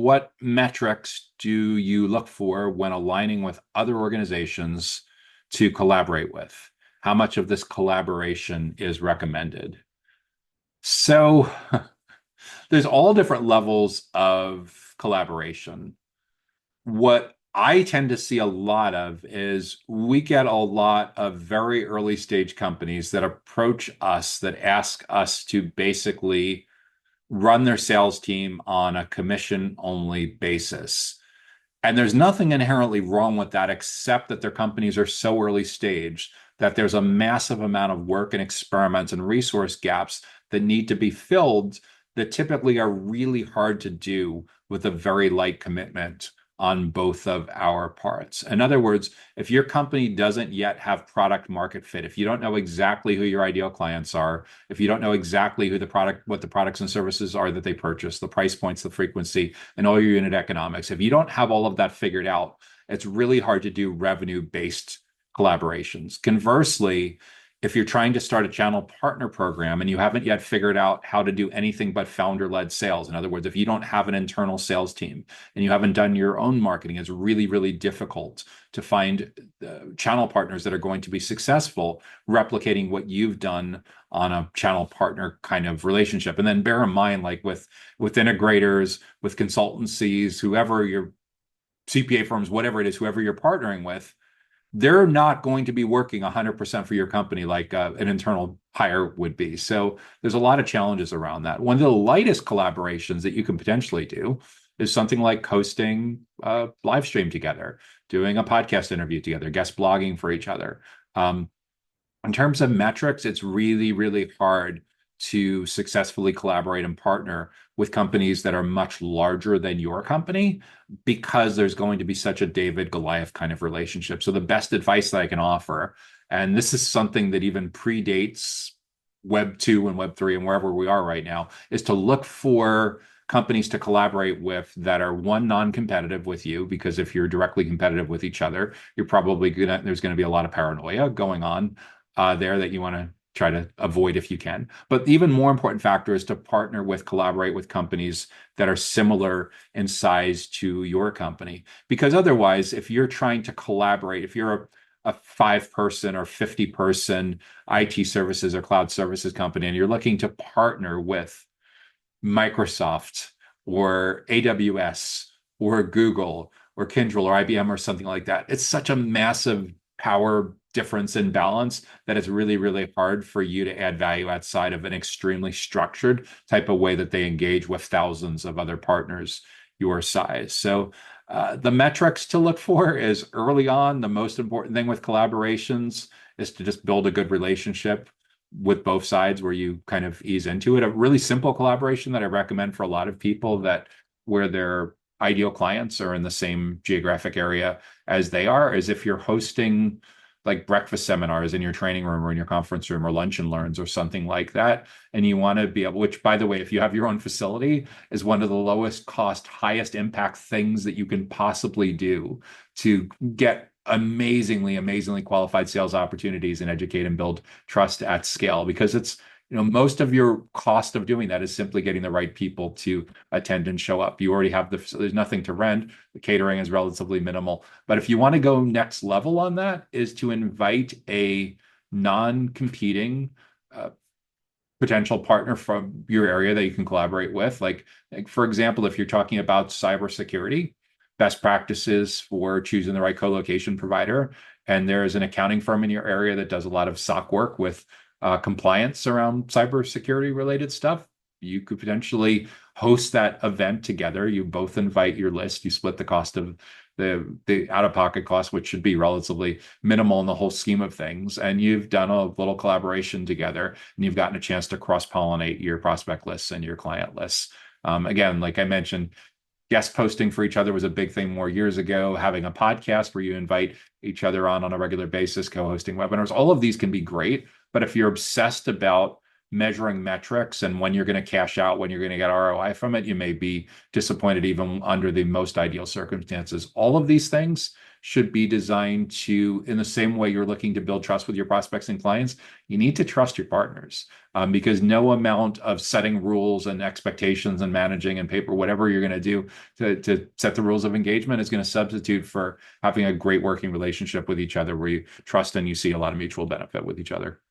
what metrics do you look for when aligning with other organizations to collaborate with? How much of this collaboration is recommended? So there's all different levels of collaboration. What I tend to see a lot of is we get a lot of very early stage companies that approach us that ask us to basically run their sales team on a commission only basis. And there's nothing inherently wrong with that, except that their companies are so early stage that there's a massive amount of work and experiments and resource gaps that need to be filled that typically are really hard to do with a very light commitment on both of our parts. In other words, if your company doesn't yet have product market fit, if you don't know exactly who your ideal clients are, if you don't know exactly what the products and services are that they purchase, the price points, the frequency, and all your unit economics, if you don't have all of that figured out, it's really hard to do revenue-based collaborations. Conversely, if you're trying to start a channel partner program and you haven't yet figured out how to do anything but founder-led sales, in other words, if you don't have an internal sales team and you haven't done your own marketing, it's really, really difficult to find channel partners that are going to be successful replicating what you've done on a channel partner kind of relationship. And then bear in mind, like with integrators, with consultancies, whoever your CPA firms, whatever it is, whoever you're partnering with, they're not going to be working 100% for your company like an internal hire would be. So there's a lot of challenges around that. One of the lightest collaborations that you can potentially do is something like hosting a live stream together, doing a podcast interview together, guest blogging for each other. In terms of metrics, it's really, really hard to successfully collaborate and partner with companies that are much larger than your company because there's going to be such a David Goliath kind of relationship. So the best advice that I can offer, and this is something that even predates Web 2 and Web 3 and wherever we are right now, is to look for companies to collaborate with that are, one, non-competitive with you, because if you're directly competitive with each other, there's going to be a lot of paranoia going on there that you want to try to avoid if you can. But the even more important factor is to collaborate with companies that are similar in size to your company. Because otherwise, if you're trying to collaborate, if you're a 5-person or 50-person IT services or cloud services company, and you're looking to partner with Microsoft or AWS or Google or Kyndryl or IBM or something like that, it's such a massive power difference in balance that it's really, really hard for you to add value outside of an extremely structured type of way that they engage with thousands of other partners your size. So the metrics to look for is early on. The most important thing with collaborations is to just build a good relationship with both sides where you kind of ease into it. A really simple collaboration that I recommend for a lot of people where their ideal clients are in the same geographic area as they are is if you're hosting like breakfast seminars in your training room or in your conference room or lunch and learns or something like that. And you want to be able, which by the way, if you have your own facility, is one of the lowest cost, highest impact things that you can possibly do to get amazingly, amazingly qualified sales opportunities and educate and build trust at scale, because it's, most of your cost of doing that is simply getting the right people to attend and show up. You already have there's nothing to rent. The catering is relatively minimal. But if you want to go next level on that, is to invite a non-competing potential partner from your area that you can collaborate with. Like for example, if you're talking about cybersecurity, best practices for choosing the right co-location provider, and there's an accounting firm in your area that does a lot of SOC work with compliance around cybersecurity related stuff, you could potentially host that event together. You both invite your list, you split the cost of the out-of-pocket cost, which should be relatively minimal in the whole scheme of things. And you've done a little collaboration together and you've gotten a chance to cross-pollinate your prospect lists and your client lists. Again, like I mentioned, guest posting for each other was a big thing more years ago. Having a podcast where you invite each other on a regular basis, co-hosting webinars, all of these can be great. But if you're obsessed about measuring metrics and when you're going to cash out, when you're going to get ROI from it. You may be disappointed even under the most ideal circumstances. All of these things should be designed to, in the same way you're looking to build trust with your prospects and clients, you need to trust your partners, because no amount of setting rules and expectations and managing and paper, whatever you're going to do to set the rules of engagement, is going to substitute for having a great working relationship with each other where you trust and you see a lot of mutual benefit with each other.